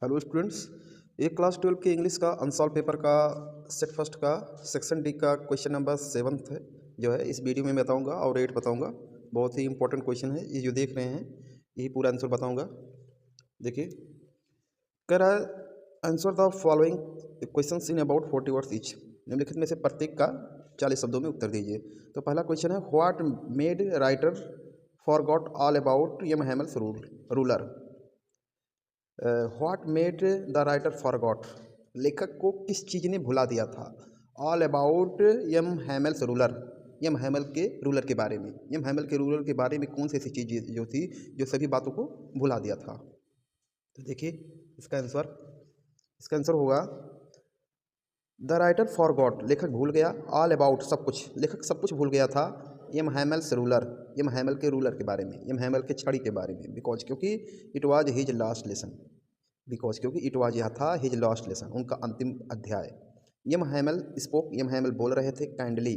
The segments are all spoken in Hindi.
हेलो स्टूडेंट्स, ये क्लास 12 के इंग्लिश का अनसॉल्व पेपर का सेट फर्स्ट का सेक्शन डी का क्वेश्चन नंबर 7 है जो है इस वीडियो में बताऊंगा और रेट बताऊंगा। बहुत ही इंपॉर्टेंट क्वेश्चन है ये जो देख रहे हैं, यही पूरा आंसर बताऊंगा। देखिए, कह रहा है answer the following questions in about 40 words each. निम्नलिखित में से प्रत्येक का 40 शब्दों में उत्तर दीजिए। तो पहला क्वेश्चन है, what made writer forgot all about M Hamel's ruler. What made the writer forgot, लेखक को किस चीज़ ने भुला दिया था। All about M Hamel's ruler, M Hamel के रूलर के बारे में। एम हैमल के रूलर के बारे में कौन सी ऐसी चीज़ जो थी जो सभी बातों को भुला दिया था। तो देखिए इसका आंसर होगा द राइटर फॉरगॉट, लेखक भूल गया। ऑल अबाउट, सब कुछ, लेखक सब कुछ भूल गया था। M Hamel's ruler, M Hamel के रूलर के बारे में, एम हैमल के छड़ी के बारे में। बिकॉज क्योंकि it was his last lesson, because क्योंकि इट वाज, यह था हिज लास्ट लेसन, उनका अंतिम अध्याय। यम हैमल स्पोक, यम हैमल बोल रहे थे। काइंडली,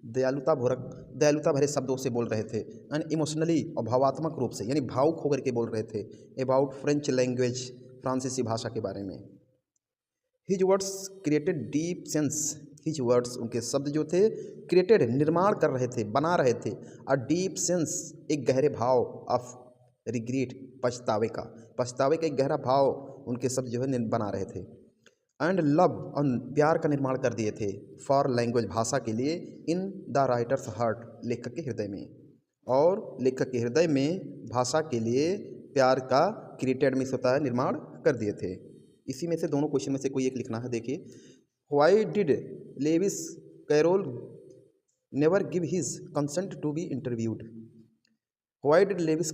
दयालुता भरे शब्दों से बोल रहे थे। एंड इमोशनली, और भावात्मक रूप से, यानी भावुक होकर के बोल रहे थे। अबाउट फ्रेंच लैंग्वेज, फ्रांसीसी भाषा के बारे में। His words created deep sense, his words, उनके शब्द जो थे, क्रिएटेड, निर्माण कर रहे थे, बना रहे थे। अ डीप सेंस, एक गहरे भाव। ऑफ रिग्रेट, पछतावे का एक गहरा भाव उनके शब्द जो है बना रहे थे। एंड लव, और प्यार का निर्माण कर दिए थे। फॉर लैंग्वेज, भाषा के लिए। इन द राइटर्स हार्ट, लेखक के हृदय में। और लेखक के हृदय में भाषा के लिए प्यार का क्रिएटेड मिस होता है, निर्माण कर दिए थे। इसी में से दोनों क्वेश्चन में से कोई एक लिखना है। देखिए, why did Lewis Carroll never give his consent to be interviewed. Why did Lewis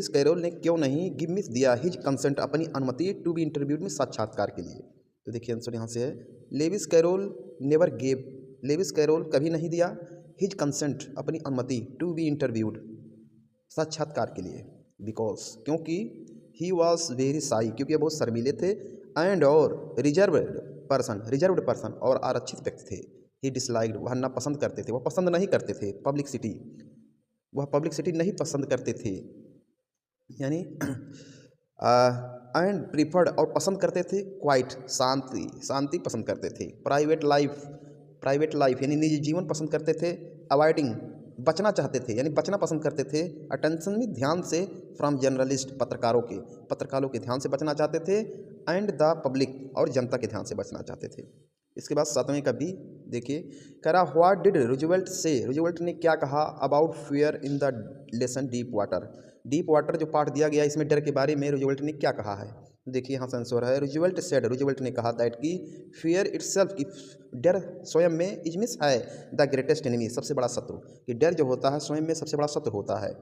Carroll ने क्यों नहीं गिव मिस दिया हिज कंसेंट, अपनी अनुमति, टू बी इंटरव्यूड में साक्षात्कार के लिए। तो देखिए आंसर यहाँ से है, Lewis Carroll never gave, Lewis Carroll कभी नहीं दिया, हिज कंसेंट, अपनी अनुमति, टू बी इंटरव्यूड, साक्षात्कार के लिए। बिकॉज, क्योंकि ही वॉज वेरी साई, क्योंकि बहुत शर्मीले थे। एंड, और रिजर्व्ड पर्सन, और आरक्षित व्यक्ति थे। ही डिसलाइक्ड, वह ना पसंद करते थे, वह पसंद नहीं करते थे। पब्लिसिटी, वह पब्लिसिटी नहीं पसंद करते थे, यानी एंड प्रीफर्ड, और पसंद करते थे। क्वाइट, शांति पसंद करते थे। प्राइवेट लाइफ यानी निजी जीवन पसंद करते थे। अवॉइडिंग, बचना चाहते थे, यानी बचना पसंद करते थे। अटेंशन में, ध्यान से। फ्रॉम जर्नलिस्ट, पत्रकारों के ध्यान से बचना चाहते थे। एंड द पब्लिक, और जनता के ध्यान से बचना चाहते थे। इसके बाद 7वें का बी देखिए, कह रहा व्हाट डिड रूजवेल्ट से, रूजवेल्ट ने क्या कहा about fear in the lesson deep water जो पाठ दिया गया इसमें डर के बारे में रूजवेल्ट ने क्या कहा है। देखिए यहाँ से आंसर है, रूजवेल्ट सेड, रूजवेल्ट ने कहा दैट कि फियर इटसेल्फ, कि डर स्वयं में, इज मीन्स है द ग्रेटेस्ट एनिमी, सबसे बड़ा शत्रु। कि डर जो होता है स्वयं में सबसे बड़ा शत्रु होता है।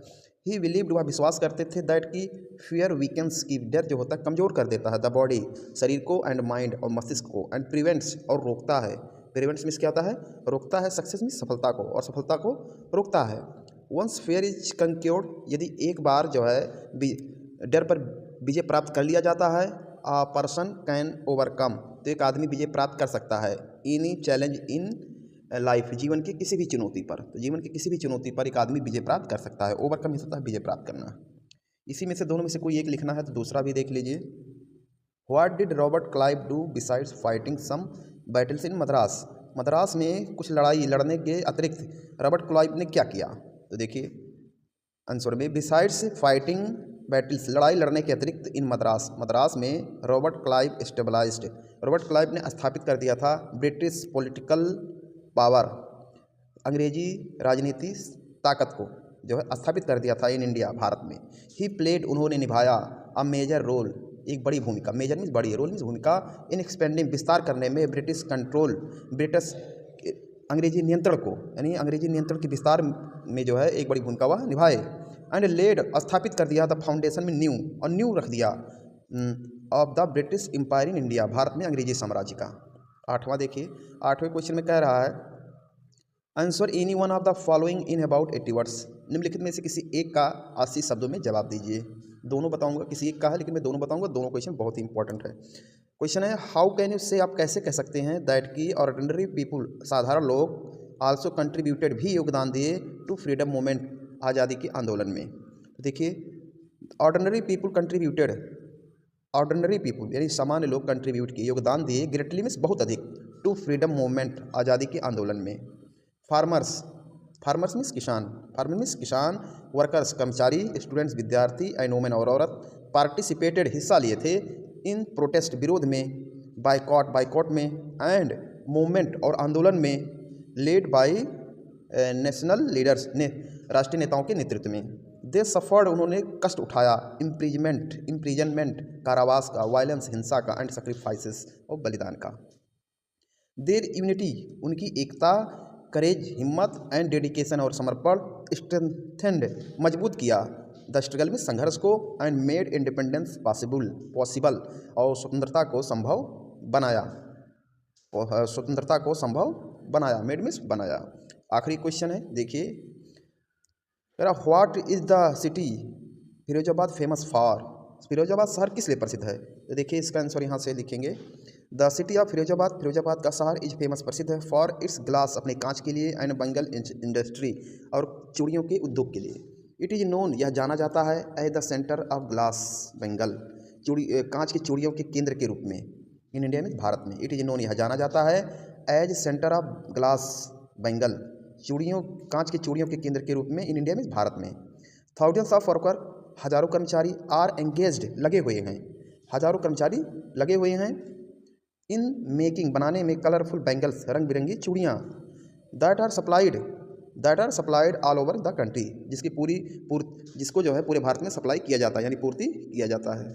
ही बिलीव्ड, वह विश्वास करते थे, दैट कि फियर वीकेंस, की डर जो होता है कमजोर कर देता है द बॉडी, शरीर को। एंड माइंड, और मस्तिष्क को। एंड प्रिवेंट्स, और रोकता है। प्रिवेंट्स मीन्स क्या होता है, रोकता है। सक्सेस मीन्स सफलता को, और सफलता को रोकता है। वंस फेयर इज कंक्योर्ड, यदि एक बार जो है डर पर विजय प्राप्त कर लिया जाता है, आ पर्सन कैन ओवरकम, तो एक आदमी विजय प्राप्त कर सकता है। एनी चैलेंज इन लाइफ, जीवन की किसी भी चुनौती पर, तो जीवन की किसी भी चुनौती पर एक आदमी विजय प्राप्त कर सकता है। ओवरकम ही होता है विजय प्राप्त करना। इसी में से दोनों में से कोई एक लिखना है, तो दूसरा भी देख लीजिए। What did Robert Clive do besides fighting some battles in Madras, Madras में कुछ लड़ाई लड़ने के अतिरिक्त रॉबर्ट क्लाइव ने क्या किया। तो देखिए आंसर में, बिसाइड्स फाइटिंग बैटल्स, लड़ाई लड़ने के अतिरिक्त, इन मद्रास में Robert Clive stabilized, Robert Clive ने स्थापित कर दिया था ब्रिटिश पॉलिटिकल पावर, अंग्रेजी राजनीति ताकत को जो है स्थापित कर दिया था इन इंडिया, भारत में। ही प्लेड, उन्होंने निभाया। अ मेजर रोल, एक बड़ी भूमिका। मेजर मीन्स बड़ी, रोल मीन्स भूमिका। इन एक्सपेंडिंग, विस्तार करने में। ब्रिटिश कंट्रोल, ब्रिटिश अंग्रेजी नियंत्रण को, यानी अंग्रेजी नियंत्रण के विस्तार में जो है एक बड़ी भूमिका वह निभाए। एंड लेड, स्थापित कर दिया द फाउंडेशन में, न्यू, और न्यू रख दिया of the British empire in India, भारत में अंग्रेजी साम्राज्य का। 8वां देखिए, 8वें क्वेश्चन में कह रहा है, answer any one of the following in about 80 words, निम्नलिखित में से किसी एक का 80 शब्दों में जवाब दीजिए। दोनों बताऊंगा, किसी एक का है लेकिन मैं दोनों बताऊंगा। दोनों क्वेश्चन बहुत ही इंपॉर्टेंट है। क्वेश्चन है, हाउ कैन यू से, आप कैसे कह सकते हैं, दैट की ऑर्डिनरी पीपुल, साधारण लोग, आल्सो कंट्रीब्यूटेड, भी योगदान दिए, टू फ्रीडम मूवमेंट, आज़ादी के आंदोलन में। तो देखिए, ordinary people contributed, ordinary people यानी सामान्य लोग कंट्रीब्यूट किए, योगदान दिए, ग्रेटली मीन्स बहुत अधिक, टू फ्रीडम मूवमेंट, आज़ादी के आंदोलन में। फार्मर्स, फार्मर्स मीन्स किसान, फार्मर मीन्स किसान, वर्कर्स कर्मचारी, स्टूडेंट्स विद्यार्थी, एंड वुमेन और औरत, पार्टिसिपेटेड हिस्सा लिए थे, इन प्रोटेस्ट विरोध में, बाइकॉट बाइकॉट में, एंड मूवमेंट और आंदोलन में, लेड बाय नेशनल लीडर्स ने राष्ट्रीय नेताओं के नेतृत्व में। दे सफर्ड उन्होंने कष्ट उठाया, इम्प्रिजनमेंट कारावास का, वायलेंस हिंसा का, एंड सेक्रीफाइसेस और बलिदान का। देर यूनिटी उनकी एकता, करेज हिम्मत, एंड डेडिकेशन और समर्पण, स्ट्रेंथेंड मजबूत किया, द स्ट्रगल में संघर्ष को, एंड मेड इंडिपेंडेंस पॉसिबल और स्वतंत्रता को संभव बनाया, स्वतंत्रता को संभव बनाया, मेड मीन्स बनाया। आखिरी क्वेश्चन है, देखिए, what is the city Firozabad famous for, Firozabad शहर किस लिए प्रसिद्ध है? तो देखिए इसका आंसर यहाँ से लिखेंगे, the city of Firozabad, Firozabad का शहर इज फेमस प्रसिद्ध है, फॉर इट्स ग्लास अपने कांच के लिए, एंड बंगल इंडस्ट्री और चूड़ियों के उद्योग के लिए। इट इज़ नोन यह जाना जाता है, as the centre of glass bangle कांच की चूड़ियों के केंद्र के रूप में, इन इंडिया में भारत में। इट इज़ नोन यह जाना जाता है, as centre of glass bangle कांच की चूड़ियों के केंद्र के रूप में, इन इंडिया में भारत में। थाउजेंड्स ऑफ वर्कर हजारों कर्मचारी, आर एंगेज्ड लगे हुए हैं, हजारों कर्मचारी लगे हुए हैं, इन मेकिंग बनाने में, कलरफुल बैंगल्स रंग बिरंगी चूड़ियाँ, that are supplied all over the country जिसकी जिसको जो है पूरे भारत में सप्लाई किया जाता है यानी पूर्ति किया जाता है।